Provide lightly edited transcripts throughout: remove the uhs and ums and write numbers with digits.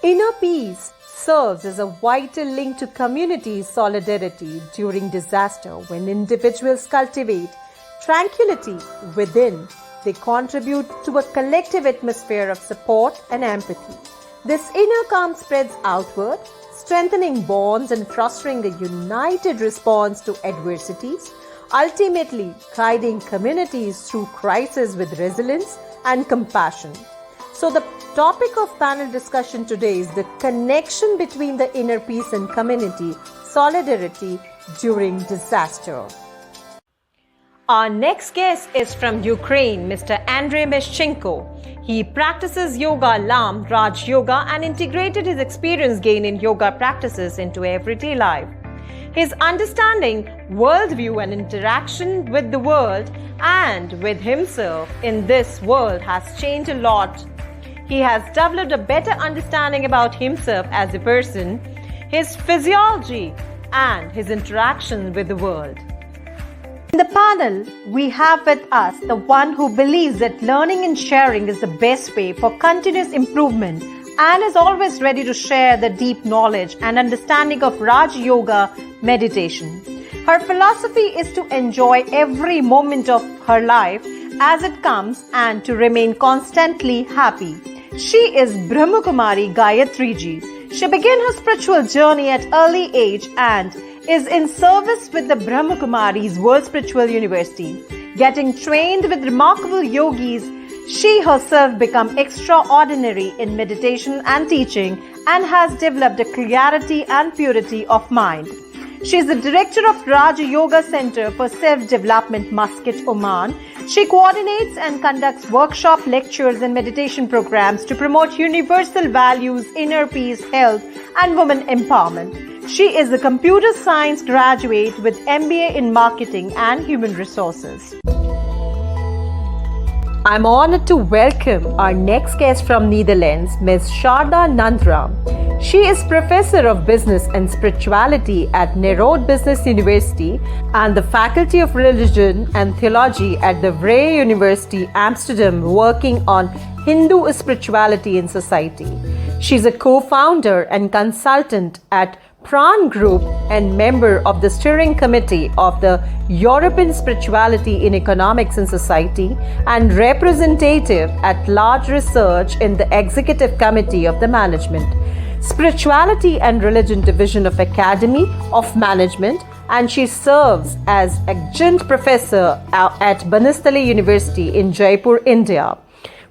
Inner peace serves as a vital link to community solidarity during disaster. When individuals cultivate tranquility within, they contribute to a collective atmosphere of support and empathy. This inner calm spreads outward, strengthening bonds and fostering a united response to adversities, ultimately guiding communities through crisis with resilience and compassion. So the topic of panel discussion today is the connection between the inner peace and community solidarity during disaster. Our next guest is from Ukraine, Mr. Andrey Mischenko. He practices yoga, Lam, Raj Yoga, and integrated his experience gained in yoga practices into everyday life. His understanding, worldview, and interaction with the world and with himself in this world has changed a lot. He has developed a better understanding about himself as a person, his physiology, and his interaction with the world. In the panel, we have with us the one who believes that learning and sharing is the best way for continuous improvement and is always ready to share the deep knowledge and understanding of Raj Yoga meditation. Her philosophy is to enjoy every moment of her life as it comes and to remain constantly happy. She is Brahmakumari Gayathri ji. She began her spiritual journey at early age and is in service with the Brahmakumaris World Spiritual University. Getting trained with remarkable yogis, she herself became extraordinary in meditation and teaching and has developed a clarity and purity of mind. She is the director of Raja Yoga Center for Self-Development, Muscat, Oman. She coordinates and conducts workshop lectures and meditation programs to promote universal values, inner peace, health, and women empowerment. She is a computer science graduate with MBA in marketing and human resources. I'm honored to welcome our next guest from Netherlands, Ms. Sharda Nandram. She is Professor of Business and Spirituality at Nerode Business University and the Faculty of Religion and Theology at the Vrije University, Amsterdam, working on Hindu spirituality in society. She is a co-founder and consultant at Pran Group and member of the steering committee of the European Spirituality in Economics and Society and representative at large research in the executive committee of the management, Spirituality and Religion Division of Academy of Management, and she serves as adjunct professor at Banastali University in Jaipur, India.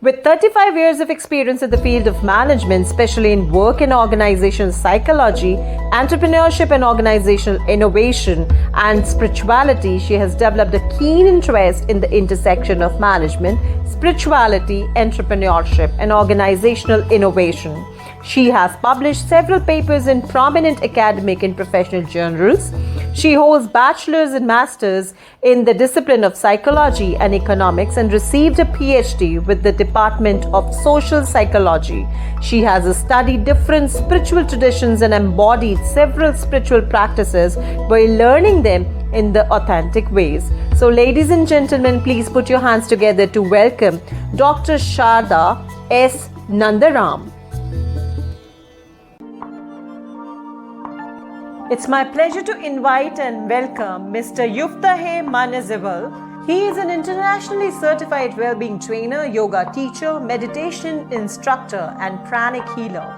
With 35 years of experience in the field of management, especially in work and organizational psychology, entrepreneurship and organizational innovation, and spirituality, she has developed a keen interest in the intersection of management, spirituality, entrepreneurship, and organizational innovation. She has published several papers in prominent academic and professional journals. She holds bachelor's and master's in the discipline of psychology and economics and received a PhD with the Department of Social Psychology. She has studied different spiritual traditions and embodied several spiritual practices by learning them in the authentic ways. So, ladies and gentlemen, please put your hands together to welcome Dr. Sharda S. Nandram. It's my pleasure to invite and welcome Mr. Yoftahe Manyazewal. He is an internationally certified well-being trainer, yoga teacher, meditation instructor, and pranic healer.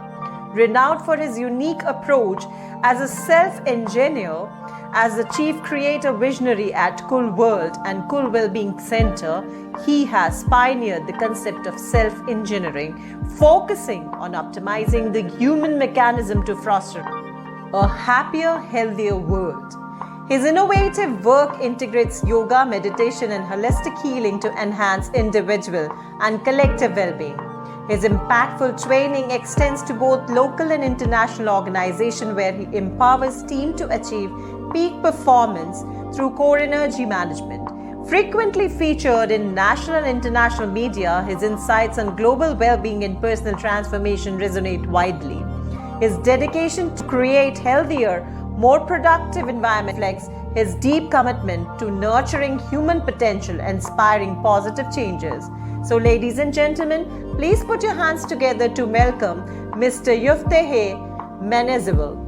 Renowned for his unique approach as a self-engineer, as the chief creator visionary at Kul World and Kul Wellbeing Center, he has pioneered the concept of self-engineering, focusing on optimizing the human mechanism to foster a happier, healthier world. His innovative work integrates yoga, meditation, and holistic healing to enhance individual and collective well-being. His impactful training extends to both local and international organizations where he empowers teams to achieve peak performance through core energy management. Frequently featured in national and international media, his insights on global well-being and personal transformation resonate widely. His dedication to create healthier, more productive environment reflects his deep commitment to nurturing human potential and inspiring positive changes. So, ladies and gentlemen, please put your hands together to welcome Mr. Yoftahe Manyazewal.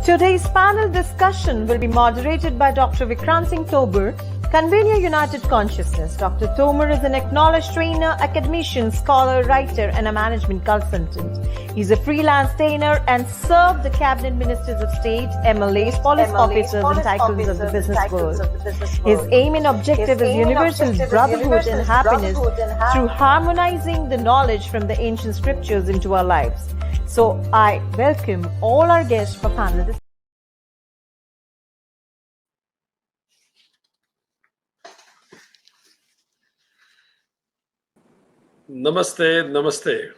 Today's panel discussion will be moderated by Dr. Vikrant Singh Tobar, convener United Consciousness. Dr. Tobar is an acknowledged trainer, academician, scholar, writer, and a management consultant. He's a freelance trainer and served the cabinet ministers of state, MLAs, police officers, and tycoons of the business world. His aim and objective is universal brotherhood and happiness through harmonizing the knowledge from the ancient scriptures into our lives. So I welcome all our guests for panel discussion. Namaste, namaste.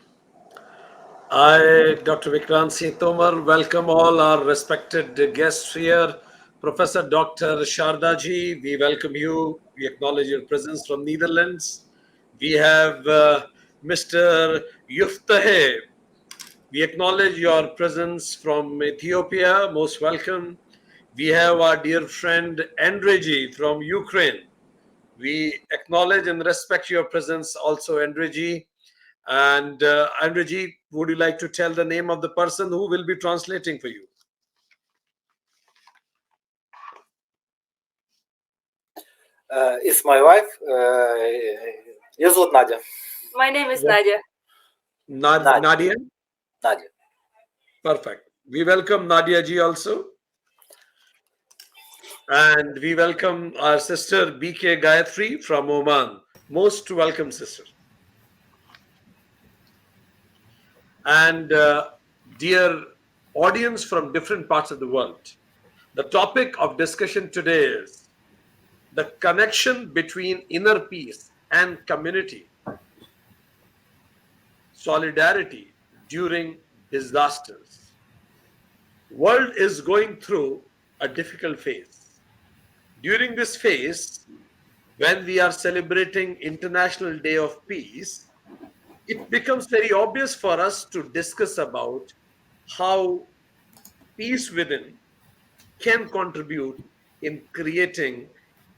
I, Dr. Vikrant Singh Tomar, welcome all our respected guests here. Professor Dr. Sharda ji, we welcome you. We acknowledge your presence from Netherlands. We have Mr. Yoftahe. We acknowledge your presence from Ethiopia. Most welcome. We have our dear friend Andrey ji from Ukraine. We acknowledge and respect your presence also, Andrey ji. And Andrey ji, would you like to tell the name of the person who will be translating for you? It's my wife. Ее зовут Надя. My name is Nadia. Nadia? Nadia. Perfect. We welcome Nadia ji also. And we welcome our sister BK Gayathri from Oman. Most welcome, sister. And dear audience from different parts of the world, the topic of discussion today is the connection between inner peace and community, solidarity during disasters. World is going through a difficult phase. During this phase, when we are celebrating International Day of Peace, it becomes very obvious for us to discuss about how peace within can contribute in creating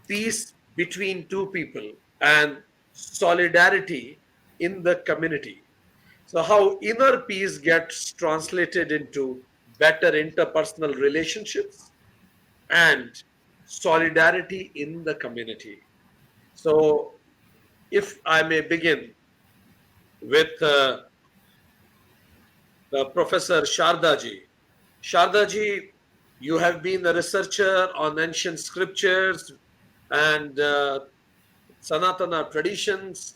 peace between two people and solidarity in the community. So how inner peace gets translated into better interpersonal relationships and solidarity in the community. So if I may begin with Professor Sharda ji. Sharda ji, you have been a researcher on ancient scriptures and Sanatana traditions.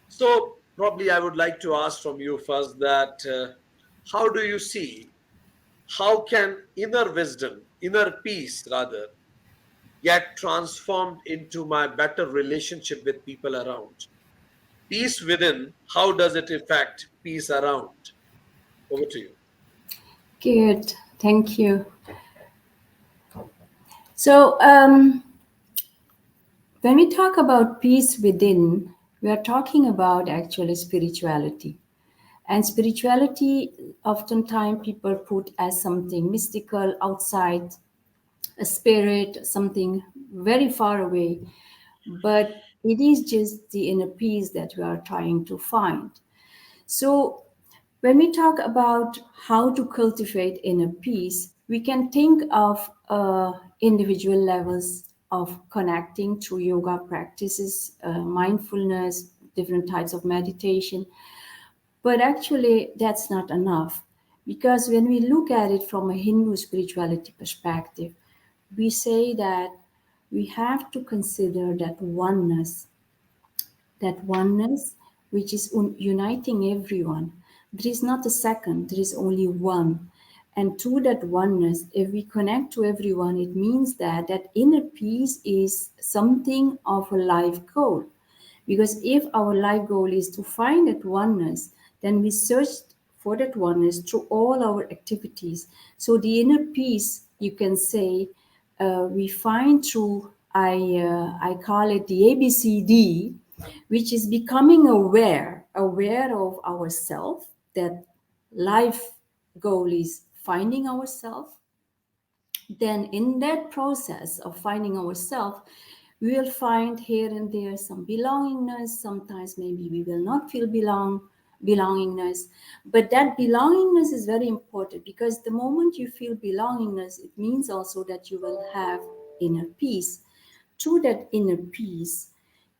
So probably I would like to ask from you first that how do you see, how can inner wisdom, inner peace rather, get transformed into my better relationship with people around? Peace within, how does it affect peace around? Over to you. Good, thank you. So, when we talk about peace within, we are talking about actually spirituality. And spirituality, oftentimes people put as something mystical outside, a spirit, something very far away. But it is just the inner peace that we are trying to find. So when we talk about how to cultivate inner peace, we can think of individual levels of connecting through yoga practices, mindfulness, different types of meditation. But actually, that's not enough, because when we look at it from a Hindu spirituality perspective, we say that we have to consider that oneness which is uniting everyone. There is not a second, there is only one. And through that oneness, if we connect to everyone, it means that that inner peace is something of a life goal. Because if our life goal is to find that oneness, then we search for that oneness through all our activities. So the inner peace, you can say, we find through, I call it the ABCD, which is becoming aware of ourselves, that life goal is finding ourselves. Then in that process of finding ourselves, we will find here and there some belongingness. Sometimes maybe we will not feel belong belongingness. But that belongingness is very important, because the moment you feel belongingness, it means also that you will have inner peace. Through that inner peace,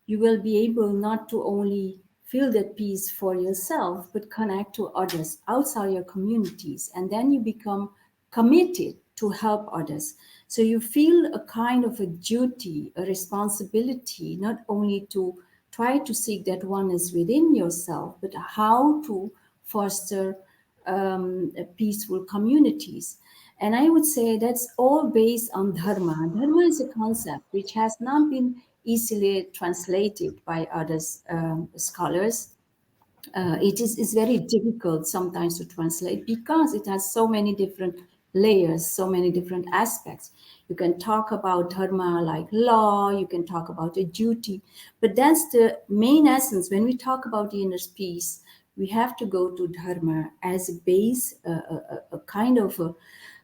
you will be able not to only feel that peace for yourself, but connect to others outside your communities. And then you become committed to help others. So you feel a kind of a duty, a responsibility, not only to try to seek that oneness within yourself, but how to foster peaceful communities. And I would say that's all based on dharma. Dharma is a concept which has not been easily translated by other scholars. It is very difficult sometimes to translate, because it has so many different layers, so many different aspects. You can talk about dharma like law, you can talk about a duty, but that's the main essence. When we talk about the inner peace, we have to go to dharma as a base, a kind of a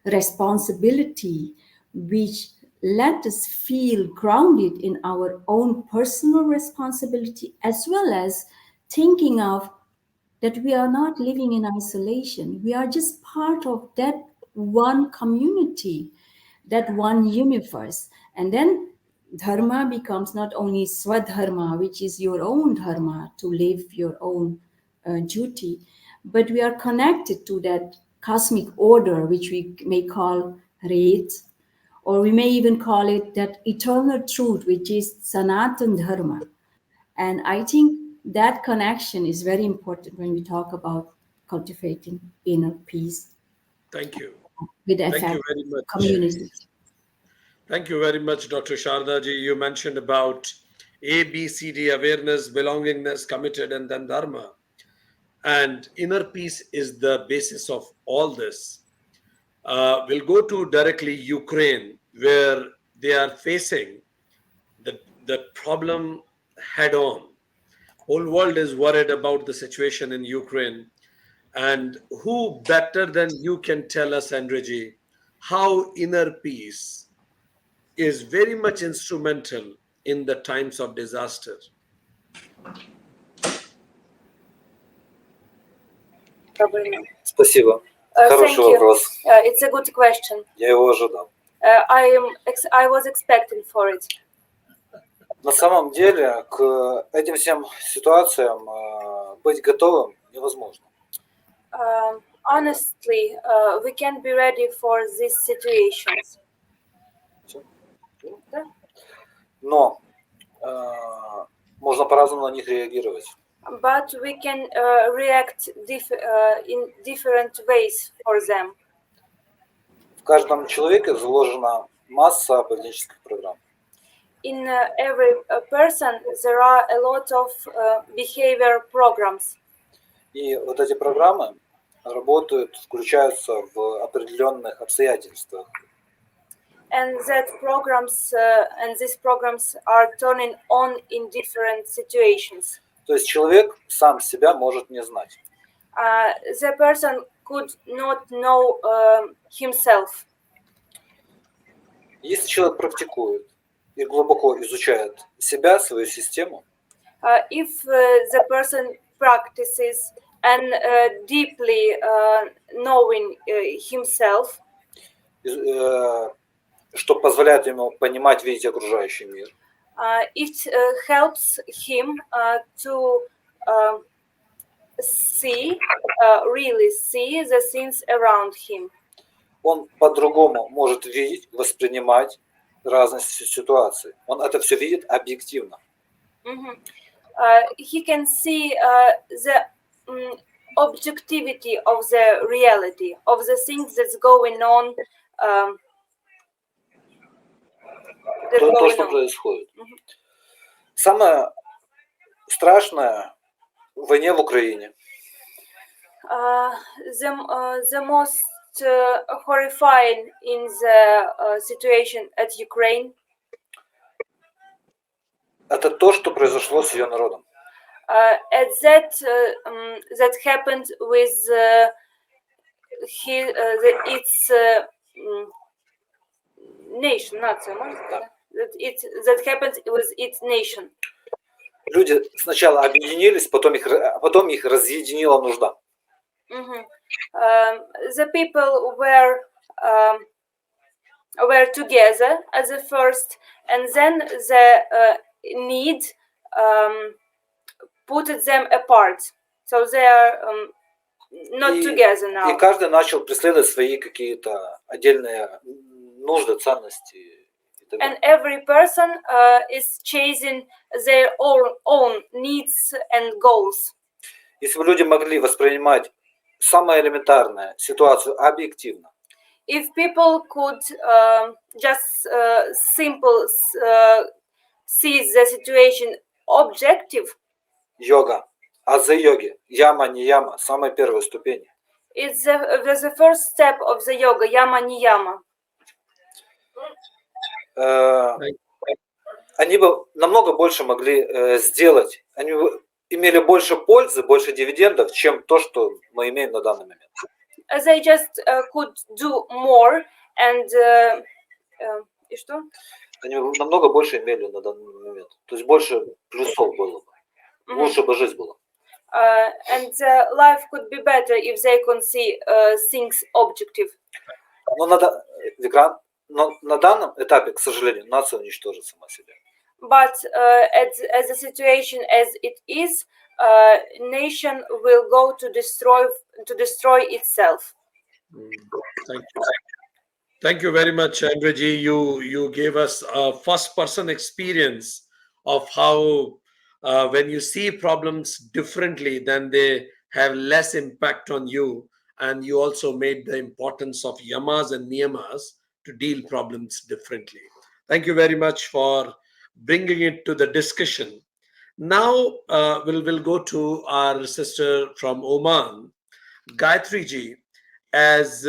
responsibility which let us feel grounded in our own personal responsibility, as well as thinking of that we are not living in isolation. We are just part of that one community, that one universe. And then dharma becomes not only swadharma, which is your own dharma, to live your own duty, but we are connected to that cosmic order, which we may call Red, or we may even call it that eternal truth, which is Sanatan Dharma. And I think that connection is very important when we talk about cultivating inner peace Thank you. with Thank effect you very much. community. Thank you very much, Dr. Sharda ji. You mentioned about ABCD, awareness, belongingness, committed, and then dharma. And inner peace is the basis of all this. We'll go to directly Ukraine, where they are facing the problem head on. Whole world is worried about the situation in Ukraine. And who better than you can tell us, Andrey, how inner peace is very much instrumental in the times of disaster? Спасибо. Thank Хороший you. вопрос. It's a good question. Я его ожидал. I was expecting for it. На самом деле, к этим всем ситуациям быть готовым невозможно. Honestly, we can't be ready for these situations. Но можно по-разному на них реагировать. But we can react in different ways for them. В каждом человеке заложена масса поведенческих программ. In every person, there are a lot of behavior programs. И вот эти программы работают, включаются в определенных обстоятельствах. And these programs are turning on in different situations. То есть человек сам себя может не знать. The person could not know himself. Если человек практикует и глубоко изучает себя, свою систему, If the person practices and deeply knowing himself, что позволяет ему понимать, видеть окружающий мир, it helps him to really see the things around him. он по-другому может видеть, воспринимать разность ситуаций. Он это все видит объективно. He can see the objectivity of the reality, of the things that's going on. То, что происходит. Самое страшное в войне в Украине. The most horrifying in the situation at Ukraine. Это то, что произошло с ее народом. That happened with its nation, нация, можно сказать? That happened with its nation. Люди сначала объединились, потом их разъединила нужда. The people were together as a first, and then the need put them apart. So they are not together now. И каждый начал преследовать свои какие-то отдельные нужды, ценности. And every person is chasing their own needs and goals. Если бы люди могли воспринимать самое элементарное ситуацию объективно, if people could just simple see the situation objective, йога, аза-йоги, яма, не яма, самая первая ступень. It's the first step of the yoga, yama, не yama. Они бы намного больше могли сделать, они бы имели больше пользы, больше дивидендов, чем то, что мы имеем на данный момент. They just could do more and и что? Они намного больше имели на данный момент. То есть больше плюсов было бы. Лучше бы жизнь была. And life could be better if they could see things objective. Но на данном этапе, к сожалению, нация уничтожит сама себя. But as the situation as it is, nation will go to destroy itself. Thank you. Thank you very much, Andrey. You gave us a first-person experience of how when you see problems differently, then they have less impact on you. And you also made the importance of yamas and niyamas to deal problems differently. Thank you very much for bringing it to the discussion. Now we'll go to our sister from Oman, Gayathri ji. As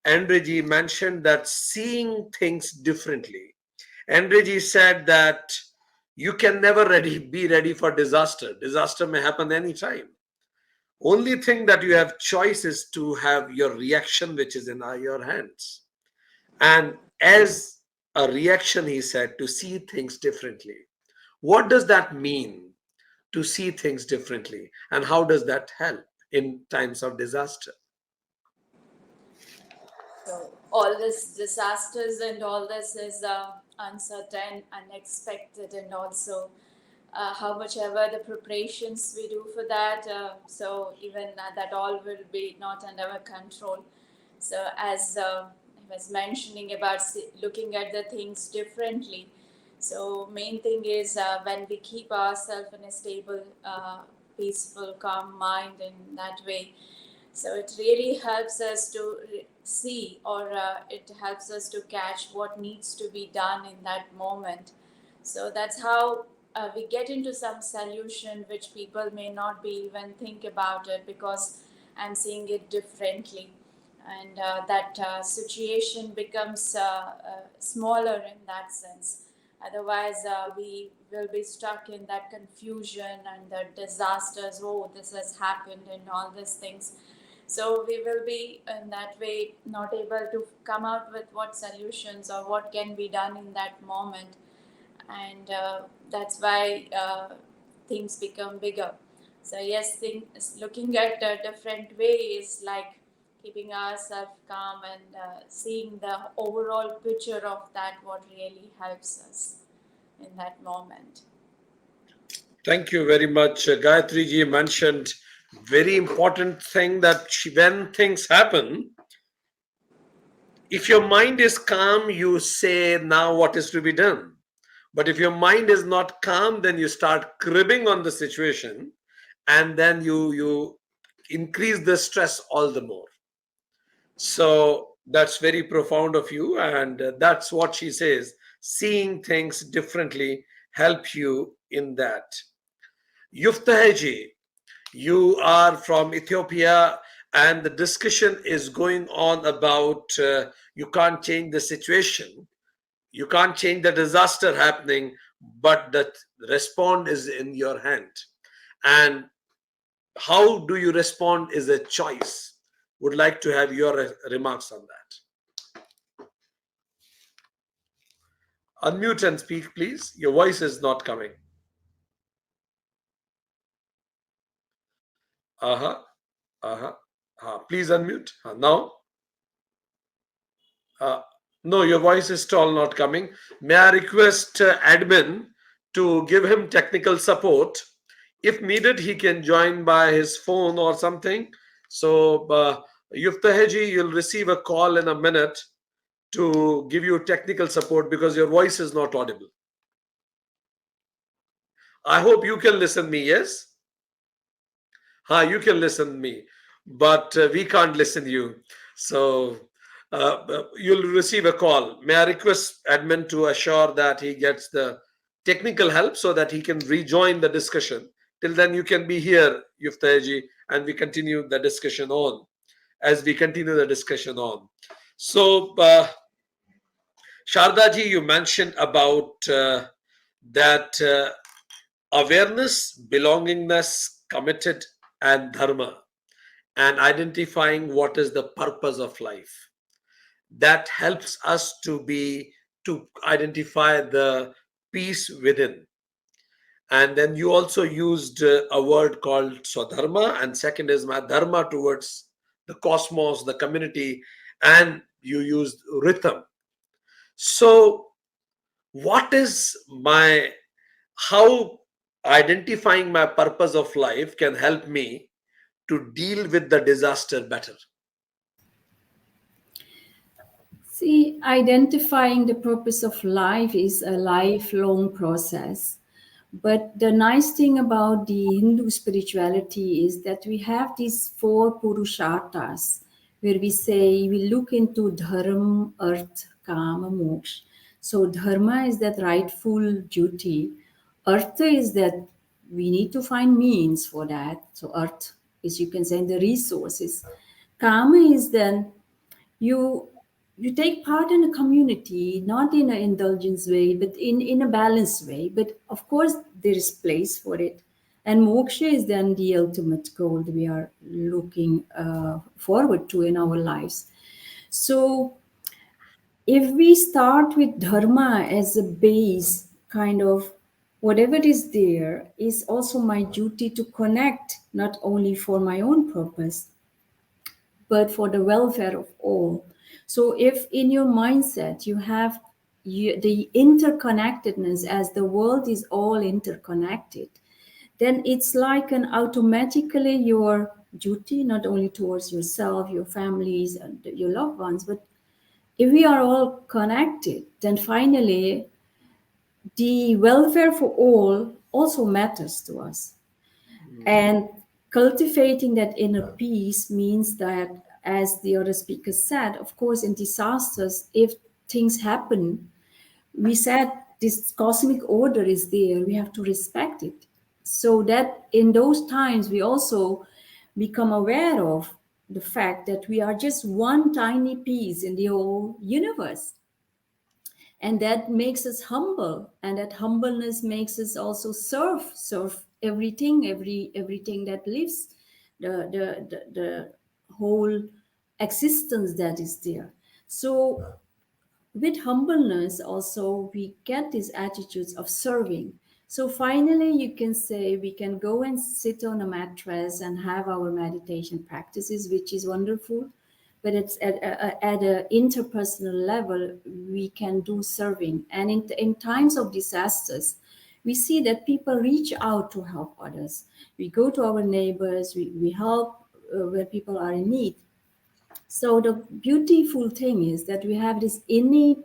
Andrey ji mentioned that seeing things differently. Andrey ji said that you can never be ready for disaster. Disaster may happen anytime. Only thing that you have choice is to have your reaction, which is in your hands. And as a reaction, he said, to see things differently. What does that mean, to see things differently? And how does that help in times of disaster? So all this disasters and all this is uncertain, unexpected, and also how much ever the preparations we do for that, so even that all will be not under our control. So as I was mentioning about looking at the things differently, so main thing is when we keep ourselves in a stable, peaceful, calm mind in that way, so it really helps us to see, or it helps us to catch what needs to be done in that moment. So that's how we get into some solution which people may not be even think about it, because I'm seeing it differently, and that situation becomes smaller in that sense. Otherwise we will be stuck in that confusion and the disasters, oh this has happened and all these things. So we will be in that way not able to come out with what solutions or what can be done in that moment. And that's why things become bigger. So yes, looking at a different way is like keeping ourselves calm and seeing the overall picture of that, what really helps us in that moment. Thank you very much. Gayathri ji mentioned very important thing that when things happen, if your mind is calm, you say now what is to be done. But if your mind is not calm, then you start cribbing on the situation, and then you increase the stress all the more. So that's very profound of you, and that's what she says. Seeing things differently help you in that. Yoftahe ji, you are from Ethiopia, and the discussion is going on about you can't change the situation. You can't change the disaster happening, but the respond is in your hand. And how do you respond is a choice. Would like to have your remarks on that. Unmute and speak, please. Your voice is not coming. Please unmute. Now. No, your voice is still not coming. May I request admin to give him technical support? If needed, he can join by his phone or something. So, Yoftahe ji, you'll receive a call in a minute to give you technical support because your voice is not audible. I hope you can listen me, yes? You can listen me, but we can't listen you. So you'll receive a call. May I request admin to assure that he gets the technical help so that he can rejoin the discussion. Till then, you can be here, Yoftahe, and we continue the discussion on. As we continue the discussion on. So, Sharda ji, you mentioned about that awareness, belongingness, committed, and dharma, and identifying what is the purpose of life. That helps us to identify the peace within. And then you also used a word called swadharma, and second is my dharma towards the cosmos, the community, and you used rhythm. So, what is how identifying my purpose of life can help me to deal with the disaster better? See, identifying the purpose of life is a lifelong process. But the nice thing about the Hindu spirituality is that we have these 4 Purusharthas, where we say we look into Dharma, Arth, Kama, Moksha. So Dharma is that rightful duty. Artha is that we need to find means for that. So Arth is, you can say, the resources. Kama is then you take part in a community, not in an indulgence way, but in a balanced way. But of course, there is place for it. And moksha is then the ultimate goal we are looking forward to in our lives. So if we start with dharma as a base, kind of whatever is there is also my duty to connect, not only for my own purpose, but for the welfare of all. So if in your mindset you have the interconnectedness, as the world is all interconnected, then it's like an automatically your duty, not only towards yourself, your families, and your loved ones, but if we are all connected, then finally the welfare for all also matters to us. And cultivating that inner peace means that, as the other speaker said, of course, in disasters, if things happen, we said this cosmic order is there, we have to respect it. So that in those times, we also become aware of the fact that we are just one tiny piece in the whole universe. And that makes us humble, and that humbleness makes us also serve everything that lives, the whole existence that is there. So with humbleness also we get these attitudes of serving. So finally you can say we can go and sit on a mattress and have our meditation practices, which is wonderful, but it's at an interpersonal level we can do serving. And in times of disasters, we see that people reach out to help others. We go to our neighbors, we help where people are in need. So the beautiful thing is that we have this innate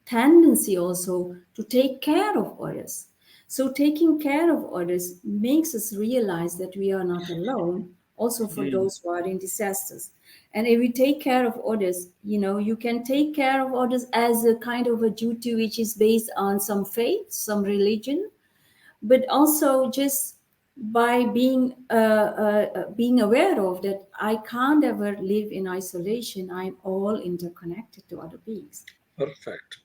tendency also to take care of others. So taking care of others makes us realize that we are not alone, also for those who are in disasters. And if we take care of others, you can take care of others as a kind of a duty which is based on some faith, some religion, but also just by being aware of that I can't ever live in isolation. I'm all interconnected to other beings. Perfect.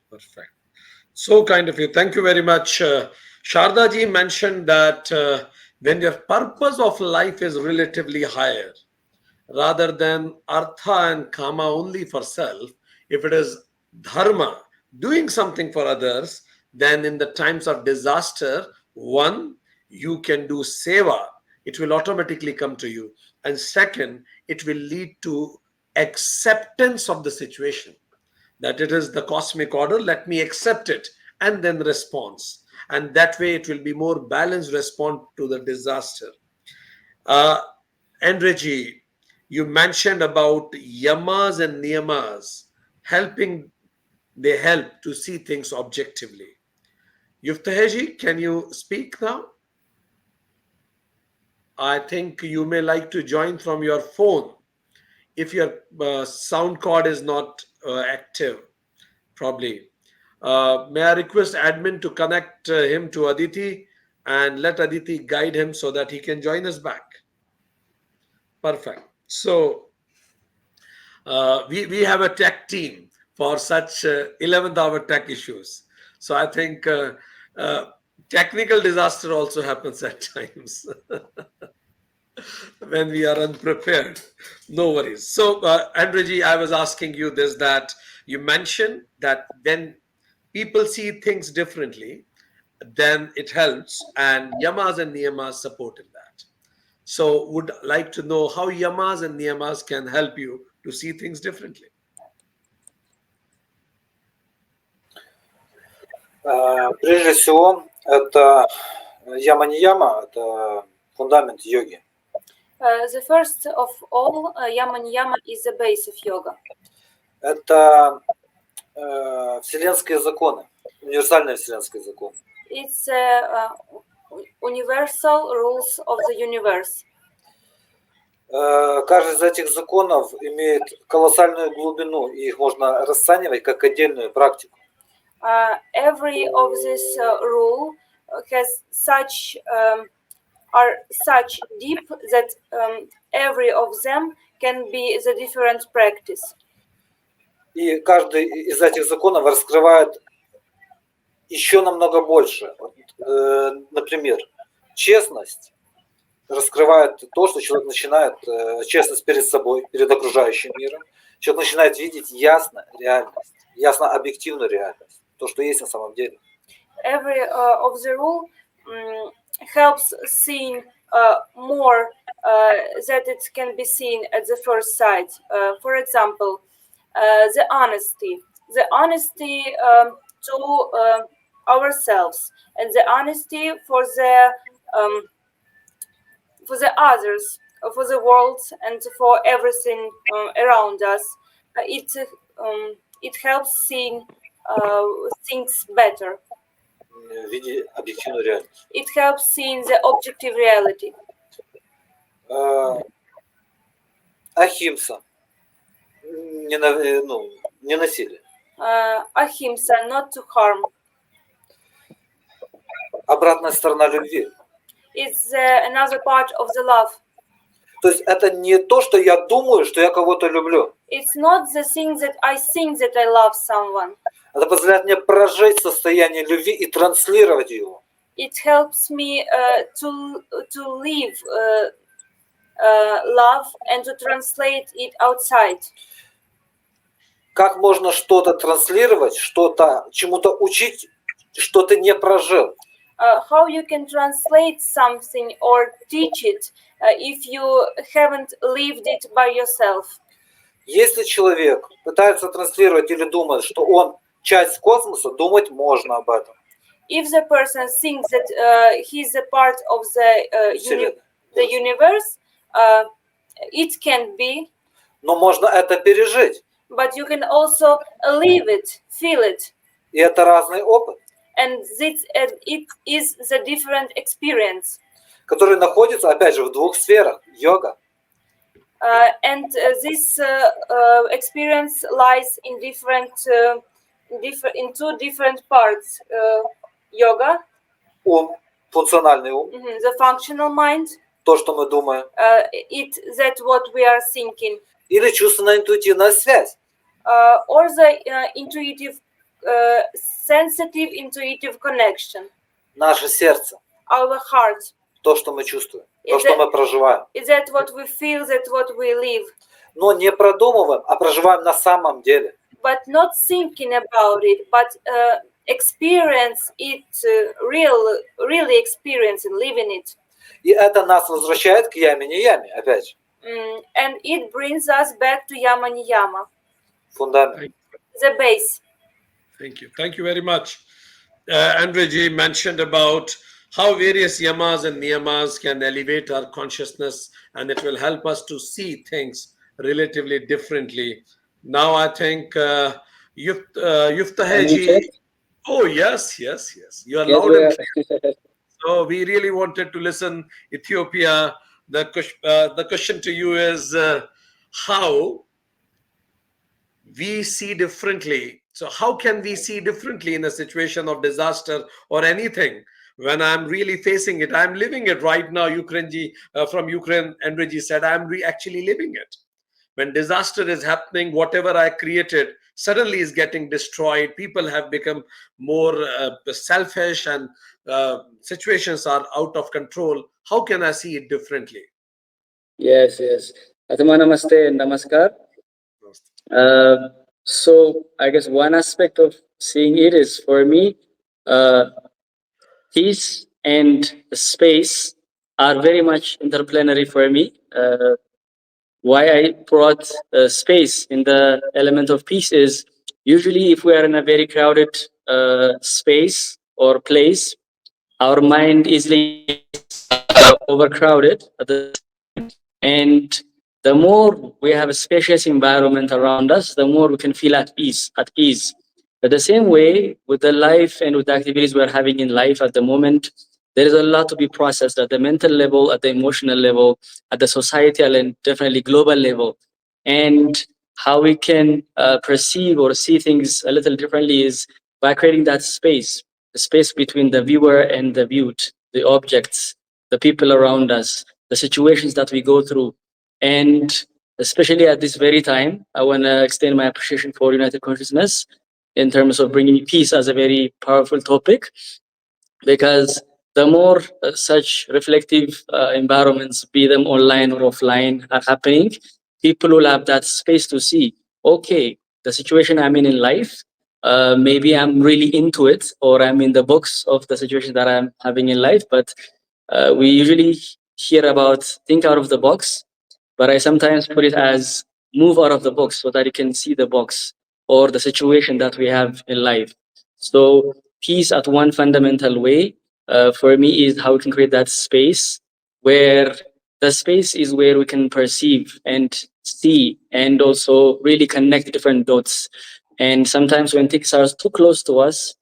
So kind of you. Thank you very much. Sharda ji mentioned that when your purpose of life is relatively higher, rather than artha and kama only for self, if it is dharma, doing something for others, then in the times of disaster, one, you can do seva. It will automatically come to you. And second, it will lead to acceptance of the situation, that it is the cosmic order, let me accept it, and then response. And that way it will be more balanced response to the disaster. Andrey, you mentioned about yamas and niyamas helping, they help to see things objectively. Yoftahe, can you speak now? I think you may like to join from your phone if your sound cord is not active, probably. May I request admin to connect him to Aditi and let Aditi guide him so that he can join us back. Perfect. So we have a tech team for such 11th hour tech issues. So I think technical disaster also happens at times when we are unprepared. No worries. So Andrey, I was asking you this, that you mentioned that when people see things differently, then it helps, and yamas and niyamas support in that. So would like to know how yamas and niyamas can help you to see things differently. Прежде всего, это яма не яма, это фундамент йоги. The first of all, yama niyama is the base of yoga. Это вселенские законы, универсальные вселенские законы. It's universal rules of the universe. Каждый из этих законов имеет колоссальную глубину, и их можно расценивать как отдельную практику. Every of this rule has such are such deep that every of them can be the different practice. И каждый из этих законов раскрывает еще намного больше. Например, честность раскрывает то, что человек начинает, честность перед собой, перед окружающим миром. Человек начинает видеть ясно реальность, ясно объективную реальность, то, что есть на самом деле. Every of the rule helps seeing more that it can be seen at the first sight. For example, the honesty to ourselves, and the honesty for the others, for the world, and for everything around us. It helps seeing things better. В виде объективной реальности. It helps seeing the objective reality. Ахимса. Не насилие. Ahimsa, not to harm. Обратная сторона любви. It's another part of the love. То есть это не то, что я думаю, что я кого-то люблю. It's not the thing that I think that I love someone. Это позволяет мне прожить состояние любви и транслировать его. It helps me to live love and to translate it outside. Как можно что-то транслировать, что-то чему-то учить, что ты не прожил? How you can translate something or teach it if you haven't lived it by yourself? Если человек пытается транслировать или думает, что он часть космоса, думать можно об этом. If the person thinks that he's a part of the universe, it can be. Но можно это пережить. But you can also live it, feel it. И это разный опыт. And it is the different experience. Который находится, опять же, в двух сферах. Йога. And this experience lies in in two different parts. Yoga. Ум, функциональный ум. The functional mind. То, что мы думаем. That what we are thinking. Или чувственно-интуитивная связь. Or the intuitive, sensitive, intuitive connection. Наше сердце. Our heart. То, что мы чувствуем. То, что мы проживаем. Is that what we feel, that what we live? Но не продумываем, а проживаем на самом деле. But not thinking about it, but experience it, really experience and living it. И это нас возвращает к яме, не яме, опять же. And it brings us back to Yama Niyama, Фундамент. the base. Thank you. Thank you very much. Andrey ji mentioned about how various yamas and niyamas can elevate our consciousness and it will help us to see things relatively differently. Now, I think Yoftahe Can you check? ji, oh, yes, yes, yes. You are Yes, loud we and are. clear. So, we really wanted to listen Ethiopia. The question to you is how we see differently. So, how can we see differently in a situation of disaster or anything? When I'm really facing it, I'm living it right now. From Ukraine, Andrey said, actually living it. When disaster is happening, whatever I created suddenly is getting destroyed. People have become more selfish and situations are out of control. How can I see it differently? Yes, yes. Atma namaste and namaskar. Uh, so I guess one aspect of seeing it is for me, uh, peace and space are very much interplanetary for me. Why I brought space in the element of peace is usually if we are in a very crowded space or place, our mind easily gets overcrowded at the same time. And the more we have a spacious environment around us, the more we can feel at peace, at ease. But the same way with the life and with the activities we're having in life at the moment, there is a lot to be processed at the mental level, at the emotional level, at the societal and definitely global level. And how we can perceive or see things a little differently is by creating that space, the space between the viewer and the viewed, the objects, the people around us, the situations that we go through. And especially at this very time, I want to extend my appreciation for United Consciousness in terms of bringing peace as a very powerful topic, because the more such reflective environments, be them online or offline, are happening, people will have that space to see, okay, the situation I'm in life, maybe I'm really into it, or I'm in the box of the situation that I'm having in life. But we usually hear about think out of the box, but I sometimes put it as move out of the box so that you can see the box or the situation that we have in life. So peace at one fundamental way for me is how we can create that space where the space is where we can perceive and see and also really connect different dots. And sometimes when things are too close to us,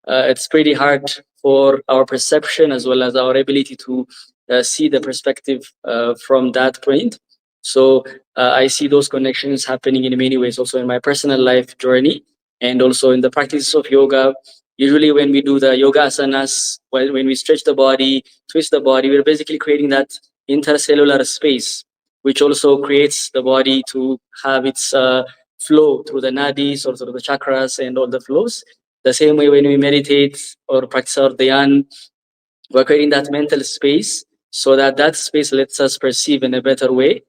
it's pretty hard for our perception as well as our ability to see the perspective from that point. So I see those connections happening in many ways, also in my personal life journey and also in the practice of yoga. Usually, when we do the yoga asanas, when we stretch the body, twist the body, we're basically creating that intercellular space, which also creates the body to have its flow through the nadis or through the chakras and all the flows. The same way when we meditate or practice our dhyan, we're creating that mental space so that that space lets us perceive in a better way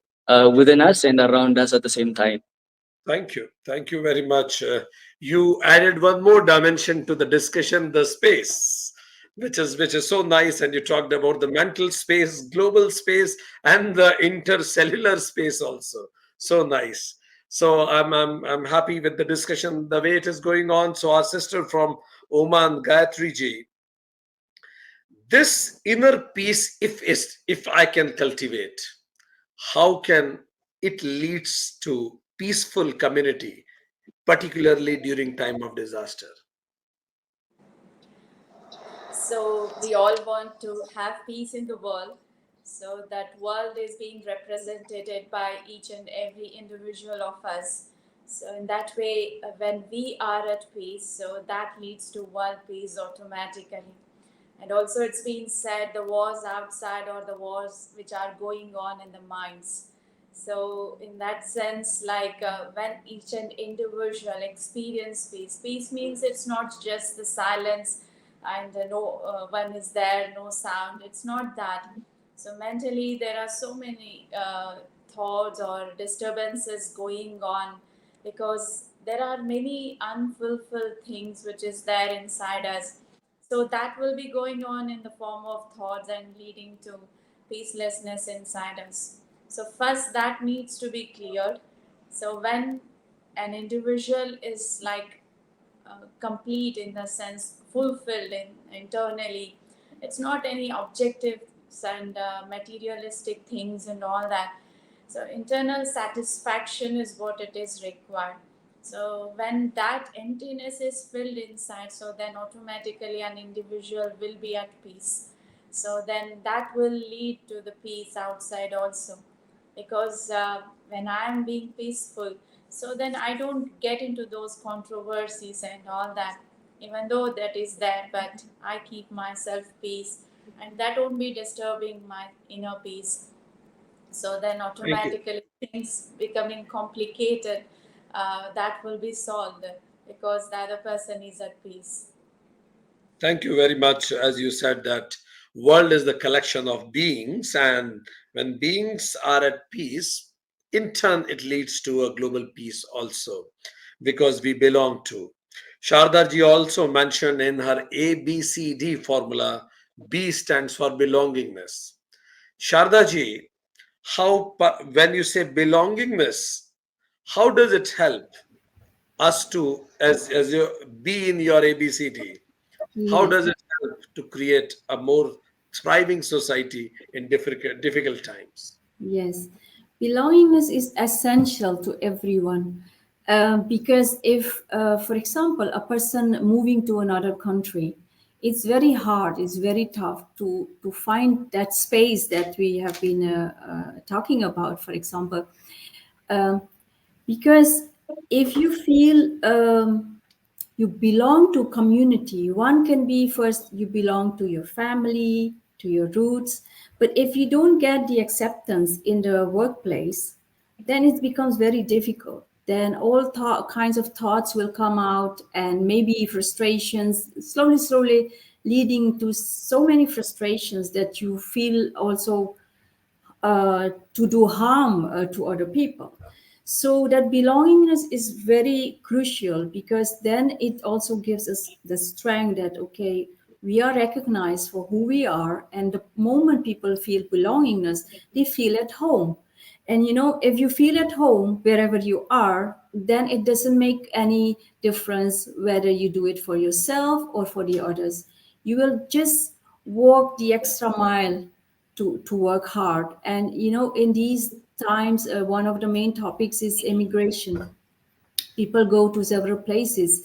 within us and around us at the same time. Thank you. Thank you very much. You added one more dimension to the discussion, the space, which is so nice. And you talked about the mental space, global space, and the intercellular space also. So nice. So I'm happy with the discussion, the way it is going on. So our sister from Oman, Gayathri ji, this inner peace, if I can cultivate, how can it leads to peaceful community, particularly during time of disaster? So we all want to have peace in the world. So that world is being represented by each and every individual of us. So in that way, when we are at peace, so that leads to world peace automatically. And also, it's been said the wars outside or the wars which are going on in the minds. So, in that sense, like when each and individual experience peace, peace means it's not just the silence and no one is there, no sound. It's not that. So, mentally, there are so many thoughts or disturbances going on because there are many unfulfilled things which is there inside us, so that will be going on in the form of thoughts and leading to peacelessness inside us. So first that needs to be cleared. So when an individual is like complete in the sense fulfilled internally, it's not any objectives and materialistic things and all that. So internal satisfaction is what it is required. So when that emptiness is filled inside, so then automatically an individual will be at peace. So then that will lead to the peace outside also, because when I am being peaceful, so then I don't get into those controversies and all that, even though that is there, but I keep myself peace, and that won't be disturbing my inner peace. So then Thank you. automatically things becoming complicated, that will be solved because the other person is at peace. Thank you very much. As you said, that world is the collection of beings, and when beings are at peace, in turn, it leads to a global peace also, because we belong to. Sharda ji also mentioned in her ABCD formula, B stands for belongingness. Sharda ji, when you say belongingness, how does it help us to, as you be in your ABCD? How Yes. does it help to create a more thriving society in difficult times? Yes, belongingness is essential to everyone. Because if, for example, a person moving to another country, it's very hard, it's very tough to find that space that we have been talking about, for example. Um, because if you feel you belong to community, one can be first you belong to your family, to your roots, but if you don't get the acceptance in the workplace, then it becomes very difficult. Then all kinds of thoughts will come out, and maybe frustrations, slowly leading to so many frustrations that you feel also to do harm to other people. So that belongingness is very crucial, because then it also gives us the strength that, okay, we are recognized for who we are. And the moment people feel belongingness, they feel at home. And if you feel at home wherever you are, then it doesn't make any difference whether you do it for yourself or for the others. You will just walk the extra mile to work hard. And in these times, one of the main topics is immigration. People go to several places,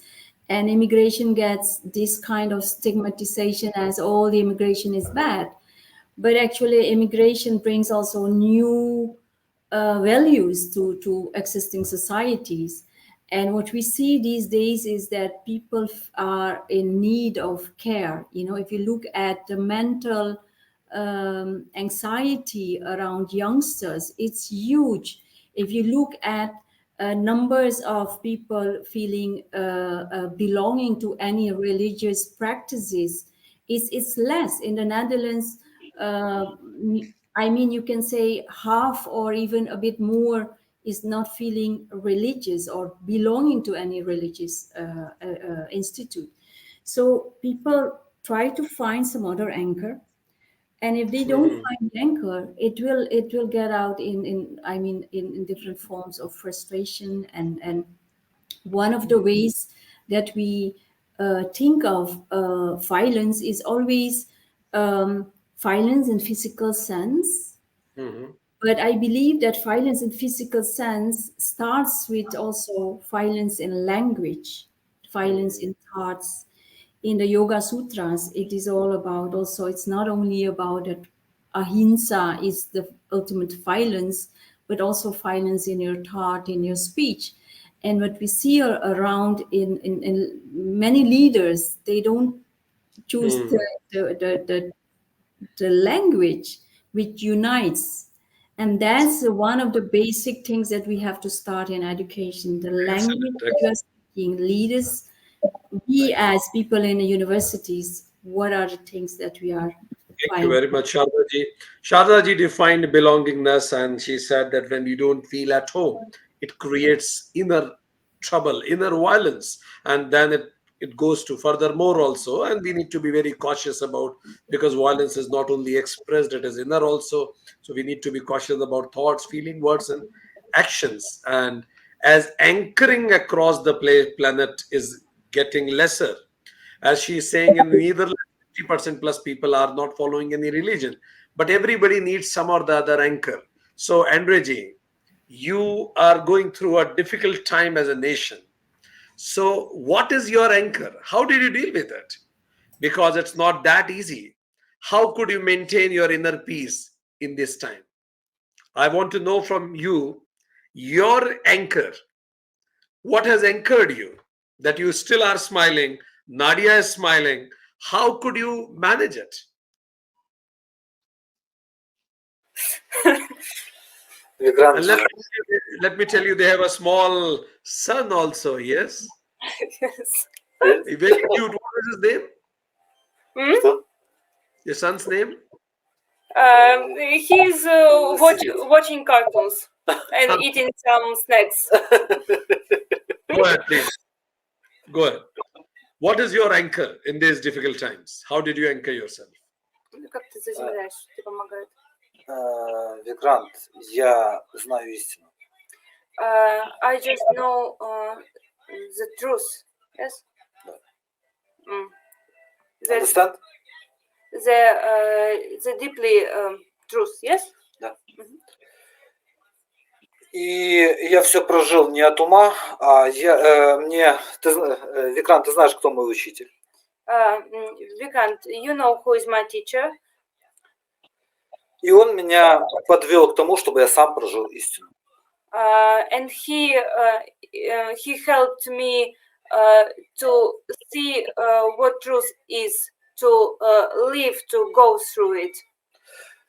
and immigration gets this kind of stigmatization as all the immigration is bad. But actually, immigration brings also new values to existing societies. And what we see these days is that people are in need of care. If you look at the mental anxiety around youngsters, it's huge. If you look at numbers of people feeling belonging to any religious practices, it's less. In the Netherlands, I mean, you can say half or even a bit more is not feeling religious or belonging to any religious institute. So people try to find some other anchor, and if they don't Mhm. find the anchor, it will get out in different forms of frustration. And one of the ways that we think of violence is always violence in physical sense. Mhm. But I believe that violence in physical sense starts with also violence in language, violence Mhm. in thoughts. In the Yoga Sutras, it is all about also, it's not only about that ahimsa is the ultimate violence, but also violence in your thought, in your speech. And what we see around in many leaders, they don't choose Mhm. the language which unites. And that's one of the basic things that we have to start in education. The language Excellent. that you are speaking, leaders, we as people in the universities, what are the things that we are Thank you finding? very much, Sharda ji. Sharda ji defined belongingness, and she said that when you don't feel at home, it creates inner trouble, inner violence, and then it it goes to furthermore also, and we need to be very cautious about, because violence is not only expressed, it is inner also. So we need to be cautious about thoughts, feeling, words, and actions. And as anchoring across the planet is getting lesser, as she is saying, in Netherlands, 50% plus people are not following any religion, but everybody needs some or the other anchor. So Andrey ji, you are going through a difficult time as a nation. So what is your anchor? How did you deal with it? Because it's not that easy. How could you maintain your inner peace in this time? I want to know from you your anchor. What has anchored you that you still are smiling? Nadia is smiling. How could you manage it? And let me tell you, they have a small son also, yes? Yes. Very cute. What is his name? Hmm? Your son's name? He's watching cartoons and eating some snacks. Go ahead, please. Go ahead. What is your anchor in these difficult times? How did you anchor yourself? Как ты заземляешь? Тебе помогает? Викрант, я знаю истину. I just know the truth. Yes. Understand? The deeply truth. Yes. Да. И я все прожил не от ума, а Викрант, ты знаешь, кто мой учитель? Vikant, you know who is my teacher? И он меня подвел к тому, чтобы я сам прожил истину. And he helped me to see what truth is, to live, to go through it.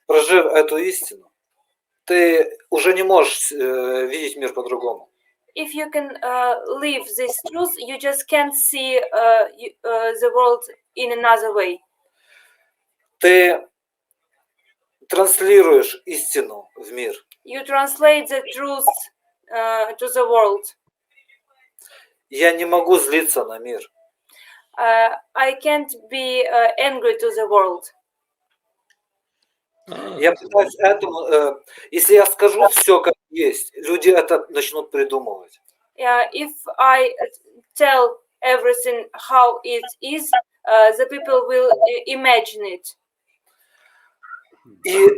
Прожив эту истину, ты уже не можешь видеть мир по-другому. If you can live this truth, you just can't see the world in another way. Ты транслируешь истину в мир. You translate the truth to the world. Я не могу злиться на мир. I can't be angry to the world. Я пытаюсь этому, если я скажу все как есть, люди это начнут придумывать. If I tell everything how it is, the people will imagine it. И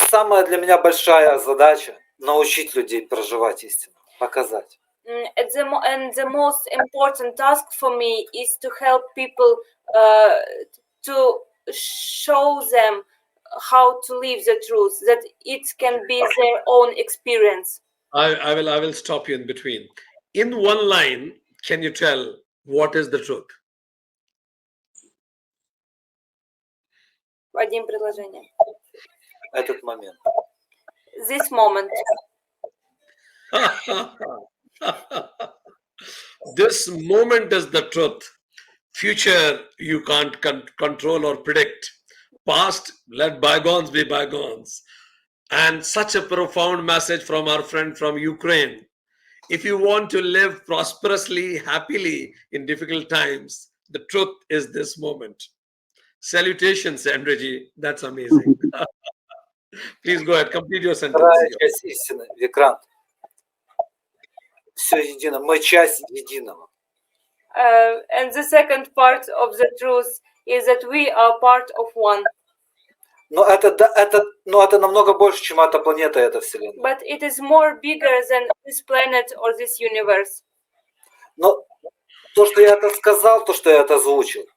самая для меня большая задача научить людей проживать истину, показать. And the most important task for me is to help people to show them how to live the truth, that it can be their own experience. I will stop you in between. In one line, can you tell what is the truth? Одним предложением. Этот момент. This moment. This moment is the truth. Future you can't control or predict. Past, let bygones be bygones. And such a profound message from our friend from Ukraine. If you want to live prosperously, happily in difficult times, the truth is this moment. Salutations, Andrey. That's amazing. Please go ahead, complete your sentence. Вторая часть истины, Викрант. Все едино. Мы часть единого. And the second part of the truth is that we are part of one. Но это намного больше, чем эта планета, эта Вселенная. But it is more bigger than this planet or this universe. Но то, что я это сказал, то, что я это озвучил.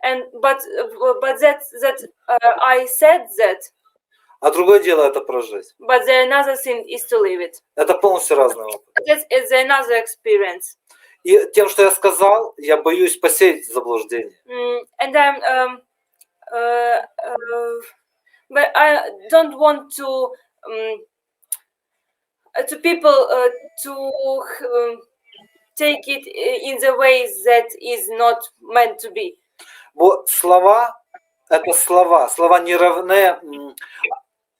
But that I said that. А другое дело это прожить. But the another thing is to live it. Это полностью разный опыт. That is another experience. И тем, что я сказал, я боюсь посеять заблуждение. And but I don't want to people to take it in the ways that is not meant to be. Вот слова – это слова. Слова не равны,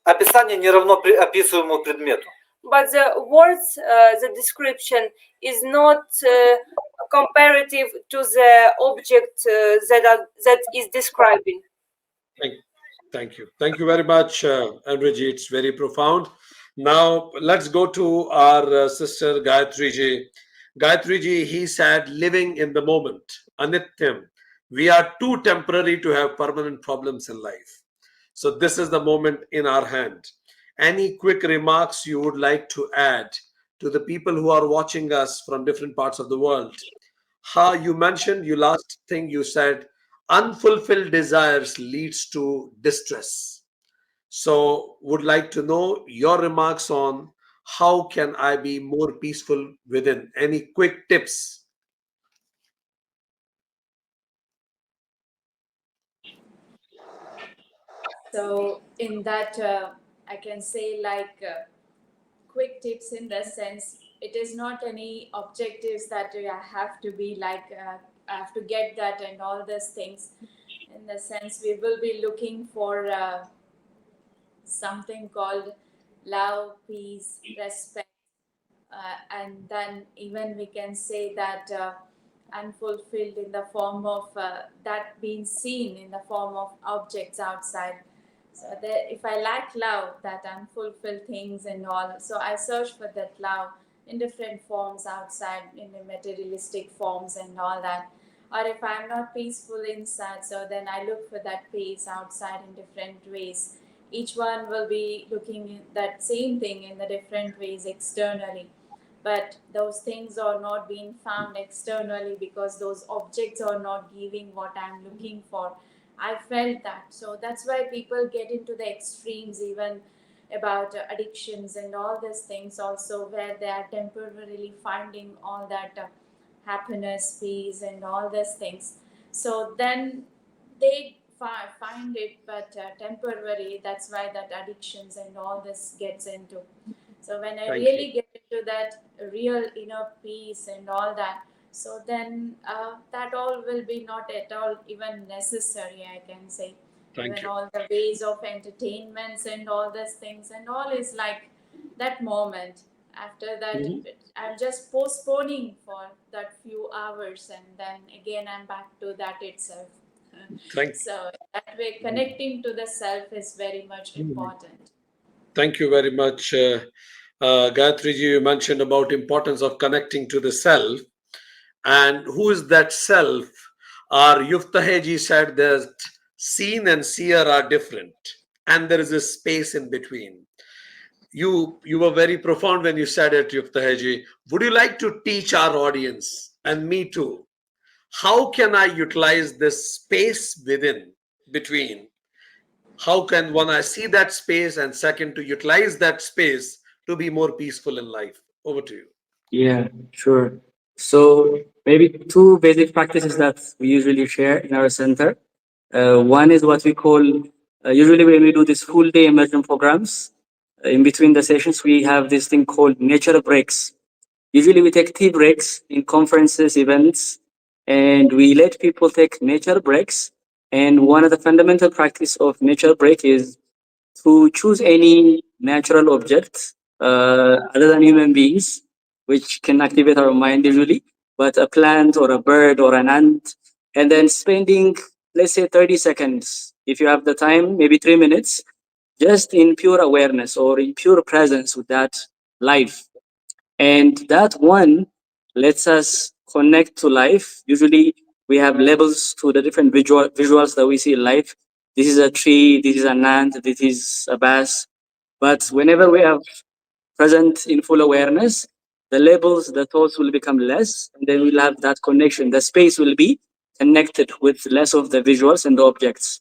описание не равно описываемому предмету. but the words, the description is not comparative to the object that is describing. Thank you. Thank you very much, Andrey ji. It's very profound. Now, let's go to our sister Gayathri ji. Gayathri ji, he said, living in the moment, anityam. We are too temporary to have permanent problems in life. So, this is the moment in our hand. Any quick remarks you would like to add to the people who are watching us from different parts of the world? How you mentioned, you last thing you said, unfulfilled desires leads to distress. So would like to know your remarks on how can I be more peaceful within. Any quick tips? So in that, I can say like quick tips in the sense it is not any objectives that I have to be like I have to get that and all these things. In the sense we will be looking for something called love, peace, respect, and then even we can say that unfulfilled in the form of that being seen in the form of objects outside. So that if I lack love, that unfulfilled things and all, so I search for that love in different forms outside, in the materialistic forms and all that. Or if I'm not peaceful inside, so then I look for that peace outside in different ways. Each one will be looking at that same thing in the different ways externally, but those things are not being found externally because those objects are not giving what I'm looking for. I felt that. So that's why people get into the extremes, even about addictions and all these things, also, where they are temporarily finding all that happiness, peace, and all these things. So then they find it, but temporary. That's why that addictions and all this gets into. So when I Thank really you. get into that real inner peace and all that, so then that all will be not at all even necessary, I can say. Thank Even you. all the ways of entertainments and all these things and all is like that moment. After that, Mhm. I'm just postponing for that few hours, and then again I'm back to that itself. Thank So that way, connecting to the self is very much Mhm. important. Thank you very much. Gayatri ji, you mentioned about importance of connecting to the self. And who is that self? Our Yoftahe ji said that seen and seer are different, and there is a space in between. You were very profound when you said it, Yoftahe ji. Would you like to teach our audience and me too? How can I utilize this space within between? How can one I see that space, and second to utilize that space to be more peaceful in life? Over to you. Yeah, sure. So maybe two basic practices that we usually share in our center. One is what we call, usually when we do these full day immersion programs, in between the sessions, we have this thing called nature breaks. Usually we take tea breaks in conferences, events, and we let people take nature breaks. And one of the fundamental practice of nature break is to choose any natural object other than human beings, which can activate our mind usually, but a plant or a bird or an ant, and then spending, let's say, 30 seconds, if you have the time, maybe 3 minutes, just in pure awareness or in pure presence with that life. And that one lets us connect to life. Usually we have labels to the different visuals that we see in life. This is a tree, this is an ant, this is a bass. But whenever we are present in full awareness, the labels, the thoughts will become less, and then we'll have that connection. The space will be connected with less of the visuals and the objects.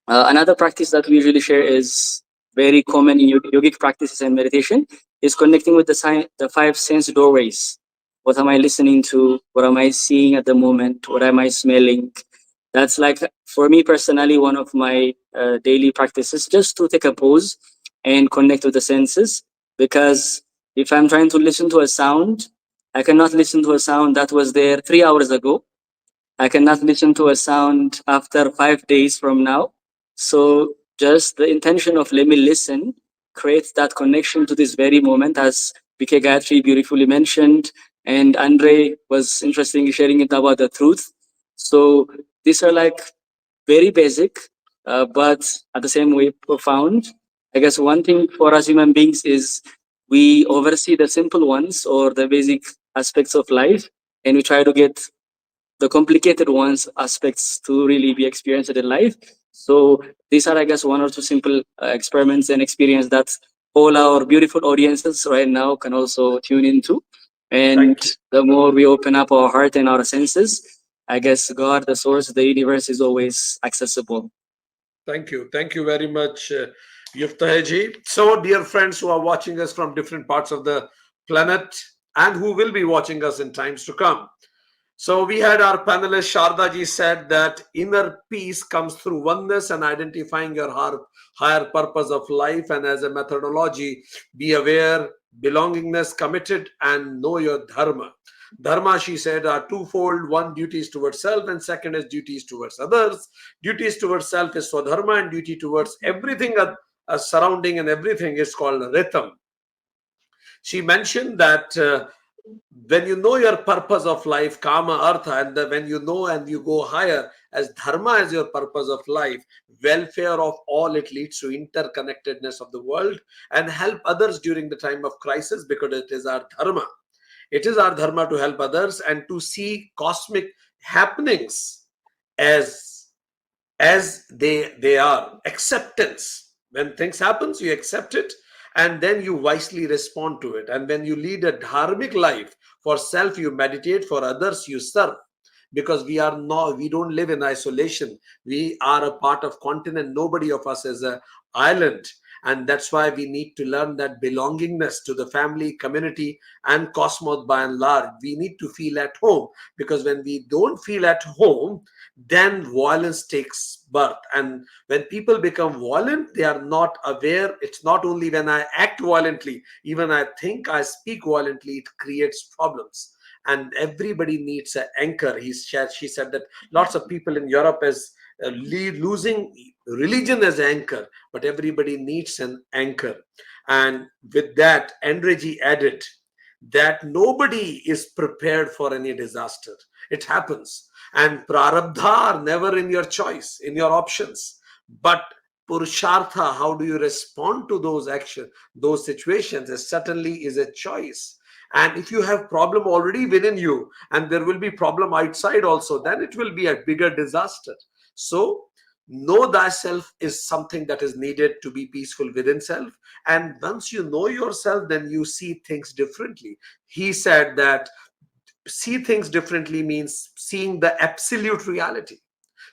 Another practice that we usually share is very common in yogic practices and meditation is connecting with the five sense doorways. What am I listening to? What am I seeing at the moment? What am I smelling? That's like, for me personally, one of my daily practices, just to take a pause and connect with the senses. Because if I'm trying to listen to a sound, I cannot listen to a sound that was there 3 hours ago. I cannot listen to a sound after 5 days from now. So just the intention of let me listen create that connection to this very moment, as PK Gayathri beautifully mentioned, and Andrey was interesting sharing it about the truth. So these are like very basic, but at the same way profound. I guess one thing for us human beings is we oversee the simple ones or the basic aspects of life, and we try to get the complicated ones aspects to really be experienced in life. So these are, I guess, one or two simple experiments and experience that all our beautiful audiences right now can also tune into. And the more we open up our heart and our senses, I guess God, the source, the universe is always accessible. Thank you. Thank you very much, Yoftahe ji. So, dear friends who are watching us from different parts of the planet and who will be watching us in times to come. So, we had our panelist Sharda ji said that inner peace comes through oneness and identifying your higher purpose of life. And as a methodology, be aware, belongingness, committed, and know your dharma. Dharma, she said, are twofold. One, duties towards self, and second is duties towards others. Duties towards self is swadharma, and duty towards everything surrounding and everything is called rhythm. She mentioned that when you know your purpose of life, kama, artha, and when you know and you go higher as dharma as your purpose of life, welfare of all, it leads to interconnectedness of the world and help others during the time of crisis, because it is our dharma. It is our dharma to help others and to see cosmic happenings as they are. Acceptance. When things happens, you accept it and then you wisely respond to it. And when you lead a dharmic life, for self you meditate, for others you serve. Because we don't live in isolation. We are a part of continent. Nobody of us is an island. And that's why we need to learn that belongingness to the family, community, and cosmos by and large. We need to feel at home, because when we don't feel at home, then violence takes birth. And when people become violent, they are not aware. It's not only when I act violently, even I think, I speak violently, it creates problems. And everybody needs an anchor. She said that lots of people in Europe is losing religion as anchor, but everybody needs an anchor. And with that, Andrey added that nobody is prepared for any disaster. It happens. And prarabdha are never in your choice, in your options. But purushartha, how do you respond to those actions, those situations, it certainly is a choice. And if you have problem already within you, and there will be problem outside also, then it will be a bigger disaster. So know thyself is something that is needed to be peaceful within self. And once you know yourself, then you see things differently. He said that see things differently means seeing the absolute reality,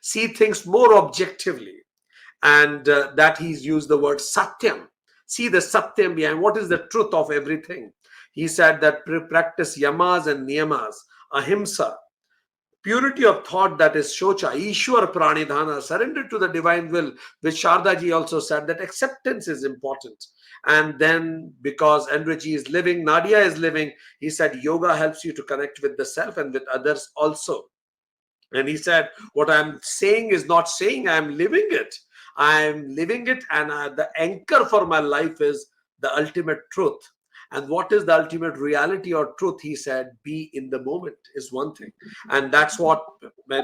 see things more objectively. And that he's used the word satyam. See the satyam behind what is the truth of everything. He said that practice yamas and niyamas, ahimsa, purity of thought, that is shocha, Ishwar pranidhana, surrender to the divine will, which Sharda ji also said that acceptance is important. And then because Andrey ji is living, Nadia is living, he said yoga helps you to connect with the self and with others also. And he said, what I'm saying is not saying, I'm living it. I'm living it, and the anchor for my life is the ultimate truth. And what is the ultimate reality or truth? He said, be in the moment is one thing. And that's what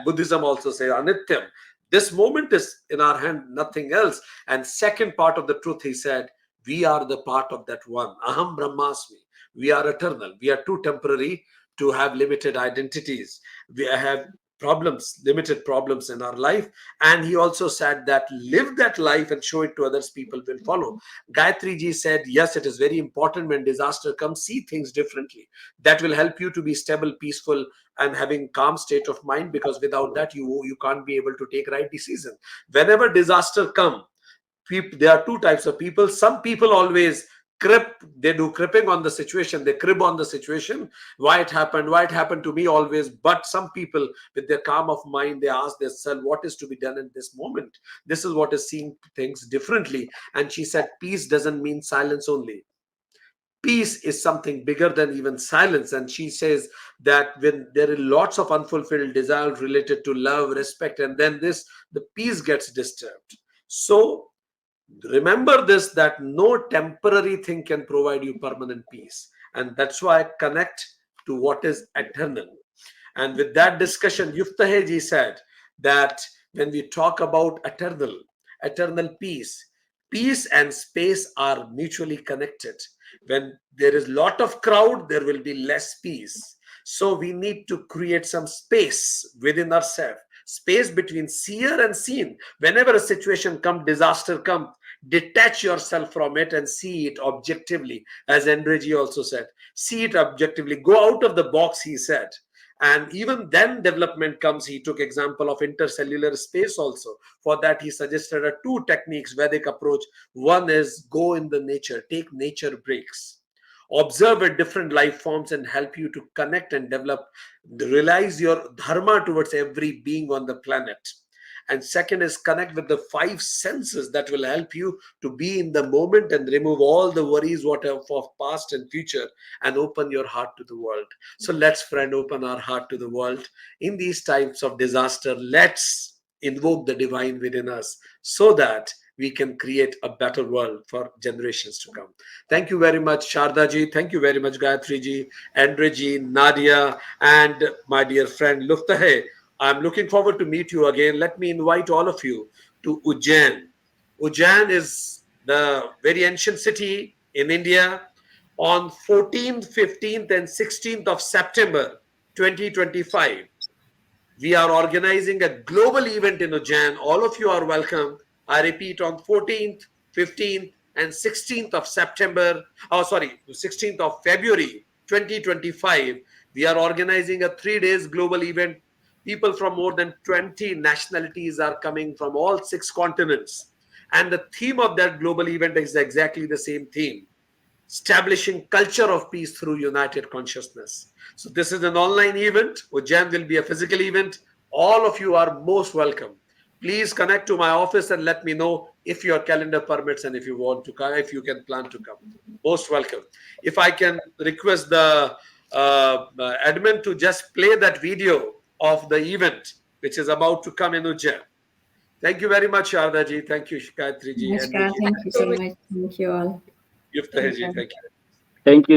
Buddhism also says, anityam. This moment is in our hand, nothing else. And second part of the truth, he said, we are the part of that one. Aham Brahmasmi. We are eternal. We are too temporary to have limited identities. We have problems, limited problems in our life. And he also said that live that life and show it to others, people will follow. Gayathri ji said, yes, it is very important when disaster comes, see things differently. That will help you to be stable, peaceful, and having calm state of mind, because without that, you can't be able to take right decision. Whenever disaster come, there are two types of people. Some people always they do cribbing on the situation, they crib on the situation, why it happened to me always. But some people with their calm of mind, they ask themselves what is to be done in this moment. This is what is seeing things differently. And she said peace doesn't mean silence only. Peace is something bigger than even silence. And she says that when there are lots of unfulfilled desires related to love, respect, and then the peace gets disturbed. So Remember this, that no temporary thing can provide you permanent peace. And that's why I connect to what is eternal. And with that discussion, Yoftahe ji said that when we talk about eternal peace, peace and space are mutually connected. When there is lot of crowd, there will be less peace. So we need to create some space within ourselves, space between seer and seen. Whenever a situation comes, disaster comes, detach yourself from it and see it objectively. As Andrey ji also said, see it objectively. Go out of the box, he said. And even then development comes. He took example of intercellular space also. For that, he suggested two techniques, Vedic approach. One is go in the nature, take nature breaks, observe with different life forms and help you to connect and develop, realize your dharma towards every being on the planet. And second is connect with the five senses that will help you to be in the moment and remove all the worries, whatever of past and future, and open your heart to the world. So let's, friend, open our heart to the world. In these times of disaster, let's invoke the divine within us so that we can create a better world for generations to come. Thank you very much, Sharda ji. Thank you very much, Gayathri ji, Andrey ji, Nadia, and my dear friend Yoftahe. I'm looking forward to meet you again. Let me invite all of you to Ujjain. Ujjain is the very ancient city in India. On 14th, 15th, and 16th of September 2025, we are organizing a global event in Ujjain. All of you are welcome. I repeat, on 14th, 15th, and 16th of September, 16th of February 2025, we are organizing a 3 days global event. People from more than 20 nationalities are coming from all 6 continents. And the theme of that global event is exactly the same theme: establishing culture of peace through united consciousness. So this is an online event. Ujjain will be a physical event. All of you are most welcome. Please connect to my office and let me know if your calendar permits and if you want to come, if you can plan to come. Most welcome. If I can request the admin to just play that video of the event which is about to come in Ujjain. Thank you very much, Sharda ji. Thank you, Gayathri ji, Andrey Namaskar. ji. Thank you so much. Thank you all. Yoftahe ji, thank you. Thank you.